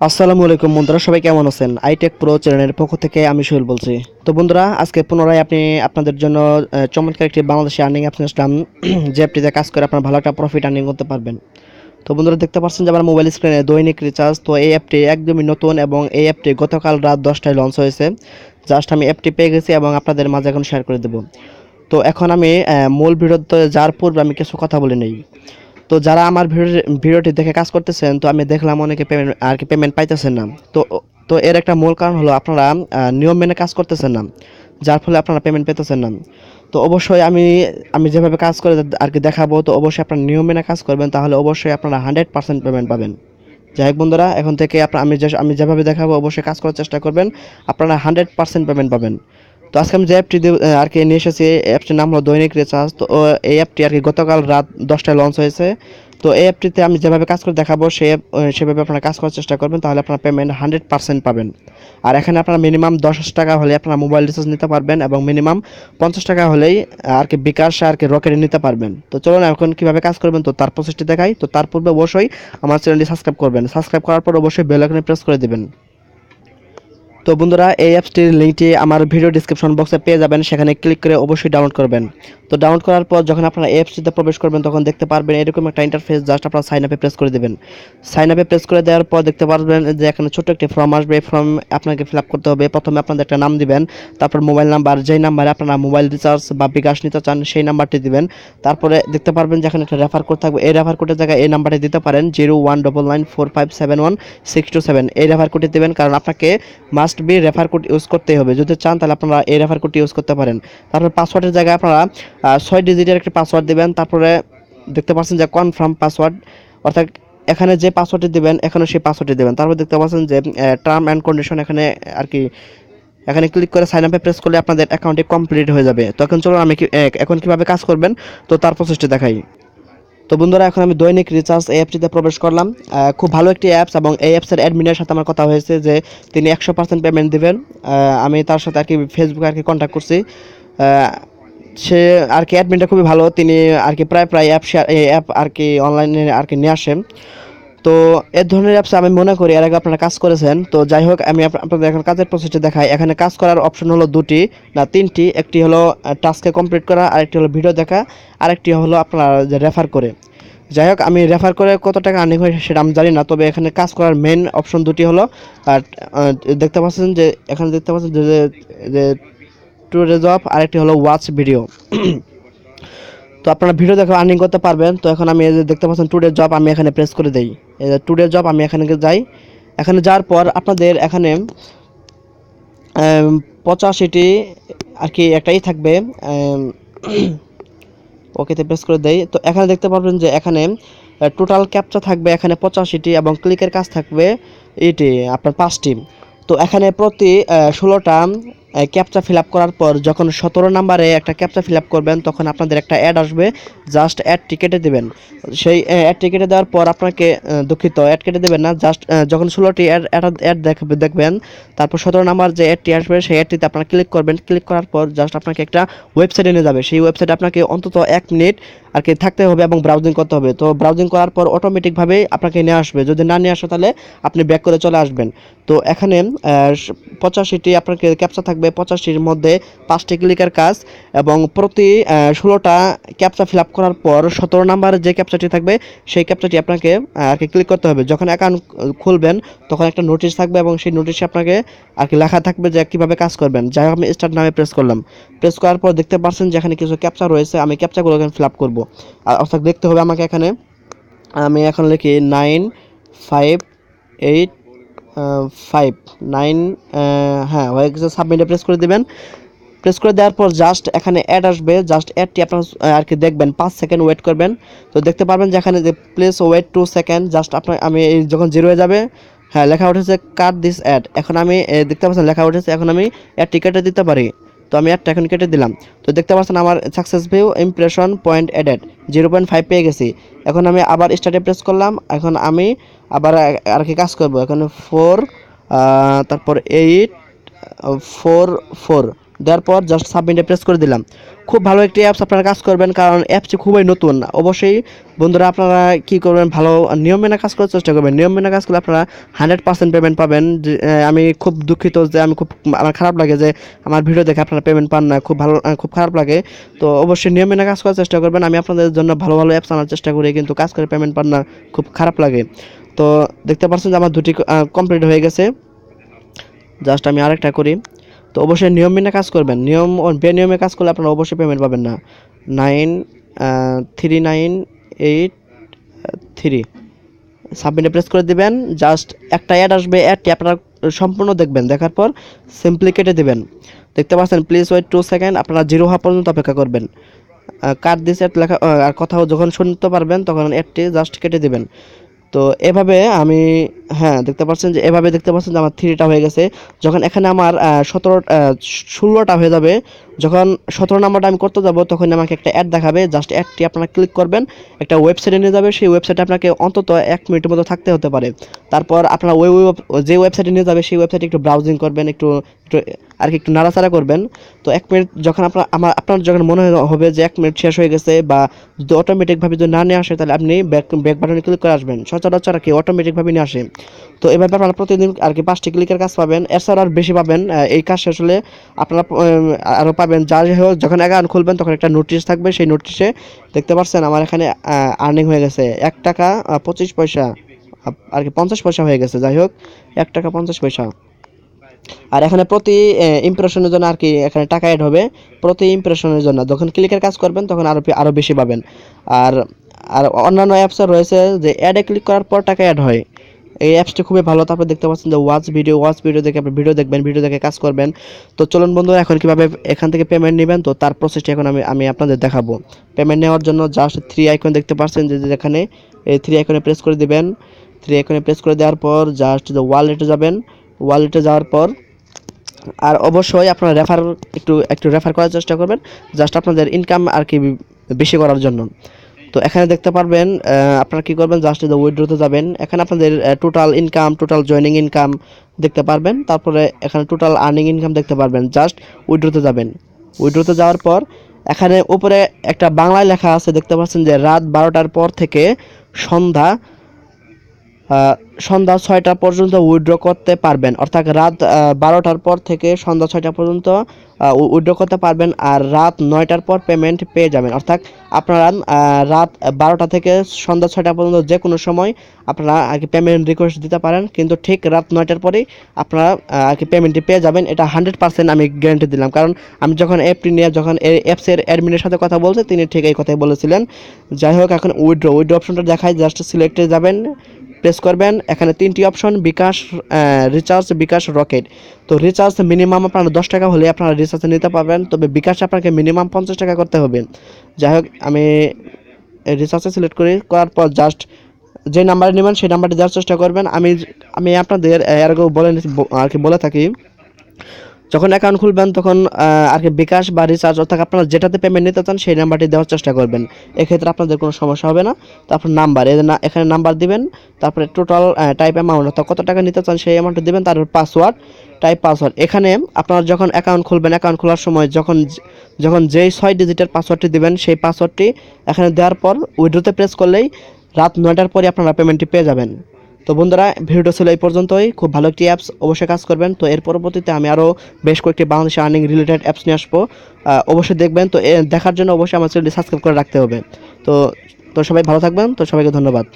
আসসালামু আলাইকুম বন্ধুরা, সবাই কেমন আছেন? আইটেক প্রো চ্যানেলের পক্ষ থেকে আমি সোহেল বলছি। তো বন্ধুরা, আজকে পুনরায় আপনাদের জন্য চমৎকার একটি বাংলাদেশি আর্নিং অ্যাপস নিয়ে আসলাম। যে অ্যাপটিতে কাজ করে আপনারা ভালো একটা প্রফিট আর্নিং করতে পারবেন। তো বন্ধুরা, দেখতে পাচ্ছেন যে আমার মোবাইল স্ক্রিনে দৈনিক রিচার্জ। তো এই অ্যাপটি একদমই নতুন এবং এই অ্যাপটি গতকাল রাত 10টায় লঞ্চ হয়েছে। জাস্ট আমি অ্যাপটি পেয়ে গেছি এবং আপনাদের মাঝে এখন শেয়ার করে দেবো। তো এখন আমি মূল ভিডিওতে যাওয়ার পূর্বে আমি কিছু কথা বলে নেই। তো যারা আমার ভিডিওটি দেখে কাজ করতেছেন, তো আমি দেখলাম অনেকে পেমেন্ট পাইতেছেন না। তো তো এর একটা মূল কারণ হলো আপনারা নিয়ম মেনে কাজ করতেছেন না, যার ফলে আপনারা পেমেন্ট পেতেছেন না। তো অবশ্যই আমি আমি যেভাবে কাজ করে দেখাবো, তো অবশ্যই আপনারা নিয়ম মেনে কাজ করবেন, তাহলে অবশ্যই আপনারা 100% পেমেন্ট পাবেন। যাই হোক বন্ধুরা, এখন থেকে আমি যেভাবে দেখাবো অবশ্যই কাজ করার চেষ্টা করবেন, আপনারা 100% পেমেন্ট পাবেন। তো আজকে আমি যে অ্যাপটি আর কি নিয়ে এসেছি, অ্যাপটির নাম হলো দৈনিক রিচার্জ। তো এই অ্যাপটি আর কি গতকাল রাত 10টায় লঞ্চ হয়েছে। তো এই অ্যাপটিতে আমি যেভাবে কাজ করে দেখাবো সেভাবে আপনারা কাজ করার চেষ্টা করবেন, তাহলে আপনারা পেমেন্ট 100% পাবেন। আর এখানে আপনারা মিনিমাম 10 টাকা হলে আপনারা মোবাইল রিচার্জ নিতে পারবেন এবং মিনিমাম 50 টাকা হলেই আর কি বিকাশ আর কি রকেটে নিতে পারবেন। তো চলুন এখন কীভাবে কাজ করবেন তো তার প্রসেসটি দেখাই। তো তার পূর্বে অবশ্যই আমার চ্যানেলটি সাবস্ক্রাইব করবেন, সাবস্ক্রাইব করার পর অবশ্যই বেল আইকনে প্রেস করে দেবেন। তো বন্ধুরা, এই অ্যাপসটির লিঙ্কটি আমার ভিডিও ডিসক্রিপশন বক্সে পেয়ে যাবেন, সেখানে ক্লিক করে অবশ্যই ডাউনলোড করবেন। তো ডাউনলোড করার পর যখন আপনারা অ্যাপসটিতে প্রবেশ করবেন তখন দেখতে পারবেন এরকম একটা ইন্টারফেস। জাস্ট আপনারা সাইন আপে প্রেস করে দেবেন। সাইন আপে প্রেস করে দেওয়ার পর দেখতে পারবেন যে এখানে ছোট্ট একটি ফর্ম আসবে। এই ফর্ম আপনাকে ফিল আপ করতে হবে। প্রথমে আপনাদের একটা নাম দিবেন, তারপর মোবাইল নাম্বার, যেই নাম্বারে আপনারা মোবাইল রিচার্জ বা বিকাশ নিতে চান সেই নাম্বারটি দিবেন। তারপরে দেখতে পারবেন যে এখানে একটা রেফার কোড থাকবে। এই রেফার কোডের জায়গায় এই নাম্বারটি দিতে পারেন, 01994571 627। এই রেফার কোডটি দেবেন, কারণ আপনাকে must be refer code use করতে হবে। যদি চান তাহলে আপনারা এই রেফার কোডটি ইউজ করতে পারেন। তারপর পাসওয়ার্ডের জায়গায় আপনারা 6 ডিজিটের একটি পাসওয়ার্ড দিবেন। তারপরে দেখতে পাচ্ছেন যে কনফার্ম পাসওয়ার্ড, অর্থাৎ এখানে যে পাসওয়ার্ডটি দিবেন এখানে সেই পাসওয়ার্ডটি দেবেন। তারপর দেখতে পাচ্ছেন যে টার্ম অ্যান্ড কন্ডিশন, এখানে আর কি এখানে ক্লিক করে সাইন আপে প্রেস করলে আপনাদের অ্যাকাউন্টটি কমপ্লিট হয়ে যাবে। তো এখন চলুন আমি এখন কিভাবে কাজ করবেন তো তার প্রসেসটি দেখাই। তো বন্ধুরা, এখন আমি দৈনিক রিচার্জ এই অ্যাপটিতে প্রবেশ করলাম। খুব ভালো একটি অ্যাপস এবং এই অ্যাপসের অ্যাডমিনের সাথে আমার কথা হয়েছে যে তিনি 100% পেমেন্ট দেবেন। আমি তার সাথে আর কি ফেসবুকে আর কি কন্ট্যাক্ট করছি। সে আর কি অ্যাডমিনটা খুবই ভালো, তিনি আর কি প্রায় অ্যাপ আর কি অনলাইনে আর কি নিয়ে আসেন। তো এ ধরনের অ্যাপস আমি মনে করি এর আগে আপনারা কাজ করেছেন। তো যাই হোক, আমি আপনাদের এখন কাজের প্রসেসটি দেখাই। এখানে কাজ করার অপশন হলো দুটি না তিনটি। একটি হলো টাস্কে কমপ্লিট করা, আরেকটি হলো ভিডিও দেখা, আরেকটি হলো আপনারা যে রেফার করে। যাই হোক, আমি রেফার করে কত টাকা আর্নিং হয় সেটা আমি জানি না, তবে এখানে কাজ করার মেন অপশন দুটি হলো। আর দেখতে পাচ্ছেন যে এখানে দেখতে পাচ্ছেন যে টু ডে জব, আরেকটি হলো ওয়াচ ভিডিও। তো আপনারা ভিডিও দেখে আর্নিং করতে পারবেন। তো এখন আমি এই যে দেখতে পাচ্ছেন টুডে জব, আমি এখানে প্রেস করে দেই। এই যে টুডে জব, আমি এখানে যাই। এখানে যাওয়ার পর আপনাদের এখানে 85টি আর কি একটাই থাকবে। ওকেতে প্রেস করে দেই। তো এখানে দেখতে পারবেন যে এখানে টোটাল ক্যাপচা থাকবে এখানে 85টি এবং ক্লিকের কাজ থাকবে এটি আপনার 5টি। তো এখানে প্রতি 16টা ক্যাপচা ফিল আপ করার পর যখন 17 নাম্বারে একটা ক্যাপচা ফিল আপ করবেন তখন আপনাদের একটা অ্যাড আসবে। জাস্ট অ্যাড টিকেটে দেবেন। সেই অ্যাড টিকেটে দেওয়ার পর আপনাকে দুঃখিত, অ্যাড কেটে দেবেন না, জাস্ট যখন 16টি অ্যাড দেখবেন, তারপর 17 নাম্বার যে অ্যাডটি আসবে সেই অ্যাডটিতে আপনারা ক্লিক করবেন। ক্লিক করার পর জাস্ট আপনাকে একটা ওয়েবসাইটে নিয়ে যাবে। সেই ওয়েবসাইটে আপনাকে অন্তত 1 মিনিট আর কি থাকতে হবে এবং ব্রাউজিং করতে হবে। তো ব্রাউজিং করার পর অটোমেটিকভাবেই আপনাকে নিয়ে আসবে। যদি না নিয়ে আসে তাহলে আপনি ব্যাক করে চলে আসবেন। তো এখানে 85টি আপনাকে ক্যাপচা থাকবে, 85টির মধ্যে 5টি ক্লিকের কাজ এবং প্রতি 16টা ক্যাপচা ফিল আপ করার পর 17 নাম্বারের যে ক্যাপচাটি থাকবে সেই ক্যাপচাটি আপনাকে আর কি ক্লিক করতে হবে। যখন অ্যাকাউন্ট খুলবেন তখন একটা নোটিশ থাকবে এবং সেই নোটিশে আপনাকে আর কি লেখা থাকবে যে কীভাবে কাজ করবেন। যাই হোক, আমি স্টার্ট নামে প্রেস করলাম। প্রেস করার পর দেখতে পাচ্ছেন যে এখানে কিছু ক্যাপচা রয়েছে, আমি ক্যাপচাগুলো এখানে ফিল আপ করবো। অর্থাৎ দেখতে হবে আমাকে এখানে, আমি এখন লিখি 958 5 হ্যাঁ হয়ে গেছে। সাবমিটে প্রেস করে দেবেন। প্রেস করে দেওয়ার পর জাস্ট এখানে অ্যাড আসবে। জাস্ট অ্যাডটি আপনার আর কি দেখবেন, 5 সেকেন্ড ওয়েট করবেন। তো দেখতে পারবেন যে এখানে যে প্লেস ওয়েট 2 সেকেন্ড, জাস্ট আমি যখন জিরো হয়ে যাবে, হ্যাঁ লেখা উঠেছে কাট দিস অ্যাড। এখন আমি দেখতে পাচ্ছেন লেখা উঠেছে, এখন আমি অ্যাড টিকেটে দিতে পারি। তো আমি অ্যাডটা এখন কেটে দিলাম। তো দেখতে পাচ্ছেন আমার success view impression point added 0.5 পেয়ে গেছি। এখন আমি আবার স্টার্টে প্রেস করলাম। এখন আমি আবার আর কি কাজ করব। এখানে 4 তারপর 8 4 4 দেওয়ার পর জাস্ট সাবমিটে প্রেস করে দিলাম। খুব ভালো একটি অ্যাপস, আপনারা কাজ করবেন কারণ অ্যাপসটি খুবই নতুন। অবশ্যই বন্ধুরা আপনারা কী করবেন, ভালো নিয়ম মেনে কাজ করার চেষ্টা করবেন। নিয়ম মেনে কাজ করলে আপনারা 100% পেমেন্ট পাবেন। আমি খুব দুঃখিত যে আমার খারাপ লাগে যে আমার ভিডিও দেখে আপনারা পেমেন্ট পান না, খুব খারাপ লাগে। তো অবশ্যই নিয়ম মেনে কাজ করার চেষ্টা করবেন। আমি আপনাদের জন্য ভালো ভালো অ্যাপস আনার চেষ্টা করি, কিন্তু কাজ করে পেমেন্ট পান না, খুব খারাপ লাগে। তো দেখতে পাচ্ছেন যে আমার দুটি কমপ্লিট হয়ে গেছে। জাস্ট আমি আরেকটা করি। তো অবশ্যই নিয়ম মেনে কাজ করবেন। বেনিয়মে কাজ করলে আপনারা অবশ্যই পেমেন্ট পাবেন না। 93983 সাবমিটে প্রেস করে দিবেন। জাস্ট একটা অ্যাড আসবে, অ্যাডটি আপনারা সম্পূর্ণ দেখবেন, দেখার পর সিম্পলি কেটে দিবেন। দেখতে পাচ্ছেন প্লিজ ওয়েট 2 সেকেন্ড, আপনারা 0 হওয়া পর্যন্ত অপেক্ষা করবেন। কাট দিস অ্যাড লেখা আর কথাও যখন শুনতে পারবেন তখন অ্যাডটি জাস্ট কেটে দিবেন। তো এভাবে আমি, হ্যাঁ দেখতে পাচ্ছেন যে এভাবে দেখতে পাচ্ছেন যে আমার 3টা হয়ে গেছে। যখন এখানে আমার 16টা হয়ে যাবে, যখন 17 নাম্বারটা আমি করতে যাব তখন আমাকে একটা অ্যাড দেখাবে। জাস্ট অ্যাডটি আপনারা ক্লিক করবেন, একটা ওয়েবসাইটে নিয়ে যাবে। সেই ওয়েবসাইটে আপনাকে অন্তত 1 মিনিটের মতো থাকতে হতে পারে। তারপর আপনারা যে ওয়েবসাইটে নিয়ে যাবে সেই ওয়েবসাইটে একটু ব্রাউজিং করবেন, একটু একটু আর কি একটু নাড়াচাড়া করবেন। তো 1 মিনিট যখন আপনার যখন মনে হবে যে 1 মিনিট শেষ হয়ে গেছে, বা যদি অটোমেটিকভাবে যদি না নিয়ে আসে তাহলে আপনি ব্যাক বাটনে ক্লিক করে আসবেন। সচরাচর আর কি অটোমেটিকভাবে নিয়ে আসে। তো এভাবে আপনারা প্রতিদিন আর কি 5টি ক্লিকের কাজ পাবেন, এছাড়া আর বেশি পাবেন। এই কাজ শেষ হলে আপনারা আরও পাবেন। যাই হোক, যখন অ্যাকাউন্ট খুলবেন তখন একটা নোটিশ থাকবে, সেই নোটিশে দেখতে পাচ্ছেন আমার এখানে আর্নিং হয়ে গেছে 1 টাকা 25 পয়সা আর কি 50 পয়সা হয়ে গেছে। যাই হোক, 1 টাকা 50 পয়সা। আর এখানে প্রতি ইমপ্রেশনের জন্য আর কি এখানে টাকা অ্যাড হবে প্রতি ইমপ্রেশনের জন্য। যখন ক্লিকের কাজ করবেন তখন আরও বেশি পাবেন। আর আর অন্যান্য অ্যাপসও রয়েছে যে অ্যাডে ক্লিক করার পর টাকা অ্যাড হয়। এই অ্যাপসটি খুবই ভালো। তারপর দেখতে পাচ্ছেন যে ওয়াচ ভিডিও দেখে আপনি ভিডিও দেখবেন, ভিডিও দেখে কাজ করবেন। তো চলুন বন্ধুরা, এখন কীভাবে এখান থেকে পেমেন্ট নেবেন তো তার প্রসেসটি এখন আমি আপনাদের দেখাবো। পেমেন্ট নেওয়ার জন্য জাস্ট 3 আইকন দেখতে পাচ্ছেন যে যেখানে এই 3 আইকনে প্রেস করে দিবেন। 3 আইকনে প্রেস করে দেওয়ার পর জাস্ট ওয়ালেটে যাবেন। ওয়ালেটে যাওয়ার পর আর অবশ্যই আপনারা একটু রেফার করার চেষ্টা করবেন, জাস্ট আপনাদের ইনকাম আর কি বেশি করার জন্য। তো এখানে দেখতে পারবেন আপনারা কী করবেন, জাস্ট উইথড্রোতে যাবেন। এখানে আপনাদের total income, total joining income দেখতে পারবেন। তারপরে এখানে টোটাল আর্নিং ইনকাম দেখতে পারবেন। জাস্ট উইথড্রোতে যাবেন। উইথড্রোতে যাওয়ার পর এখানে উপরে একটা বাংলায় লেখা আছে, দেখতে পাচ্ছেন যে রাত 12টার পর থেকে সন্ধ্যা 6টা পর্যন্ত উইথড্র করতে পারবেন। অর্থাৎ রাত 12টার পর থেকে সন্ধ্যা 6টা পর্যন্ত উইথড্র করতে পারবেন। আর রাত 9টার পর পেমেন্ট পেয়ে যাবেন। অর্থাৎ আপনারা রাত 12টা থেকে সন্ধ্যা 6টা পর্যন্ত যে কোনো সময় আপনারা আর কি পেমেন্ট রিকোয়েস্ট দিতে পারেন, কিন্তু ঠিক রাত 9টার পরেই আপনারা আর কি পেমেন্টটি পেয়ে যাবেন। এটা 100% আমি গ্যারান্টি দিলাম, কারণ আমি যখন অ্যাপটি নিয়ে যখন এই অ্যাপসের অ্যাডমিনের সাথে কথা বলছি তিনি ঠিক এই কথাই বলেছিলেন। যাই হোক, এখন উইথড্র অপশনটা দেখায়, জাস্ট সিলেক্টে যাবেন, প্রেস করবেন। এখানে 3টি অপশন, বিকাশ, রিচার্জ, বিকাশ, রকেট। তো রিচার্জ মিনিমাম আপনারা 10 টাকা হলে আপনারা রিচার্জ নিতে পারবেন, তবে বিকাশে আপনাকে মিনিমাম 50 টাকা করতে হবে। যাই হোক, আমি রিচার্জে সিলেক্ট করার পর জাস্ট যে নাম্বারে নেবেন সেই নাম্বারটি দেওয়ার চেষ্টা করবেন। আমি আপনাদের এর আগেও আর কি বলে থাকি, যখন অ্যাকাউন্ট খুলবেন তখন আর কি বিকাশ বা রিচার্জ অর্থাৎ আপনারা যেটাতে পেমেন্ট নিতে চান সেই নাম্বারটি দেওয়ার চেষ্টা করবেন। এক্ষেত্রে আপনাদের কোনো সমস্যা হবে না। তারপর নাম্বার, এখানে নাম্বার দিবেন। তারপরে টোটাল টাইপ অ্যামাউন্ট অর্থাৎ কত টাকা নিতে চান সেই অ্যামাউন্টটা দেবেন। তারপর পাসওয়ার্ড। এখানে আপনারা যখন অ্যাকাউন্ট খুলবেন, অ্যাকাউন্ট খোলার সময় যখন যেই 6 ডিজিটের পাসওয়ার্ডটি দিবেন সেই পাসওয়ার্ডটি এখানে দেওয়ার পর উইথড্রোতে প্রেস করলেই রাত 9টার পরে আপনারা পেমেন্টটি পেয়ে যাবেন। তো বন্ধুরা, ভিডিওটা ছিল এই পর্যন্তই। খুব ভালো একটি অ্যাপস, অবশ্যই কাজ করবেন। তো এর পরবর্তীতে আমি আরও বেশ কয়েকটি বাংলাদেশি আর্নিং রিলেটেড অ্যাপস নিয়ে আসবো, অবশ্যই দেখবেন। তো দেখার জন্য অবশ্যই আমার চ্যানেলটি সাবস্ক্রাইব করে রাখতে হবে। তো সবাই ভালো থাকবেন। তো সবাইকে ধন্যবাদ।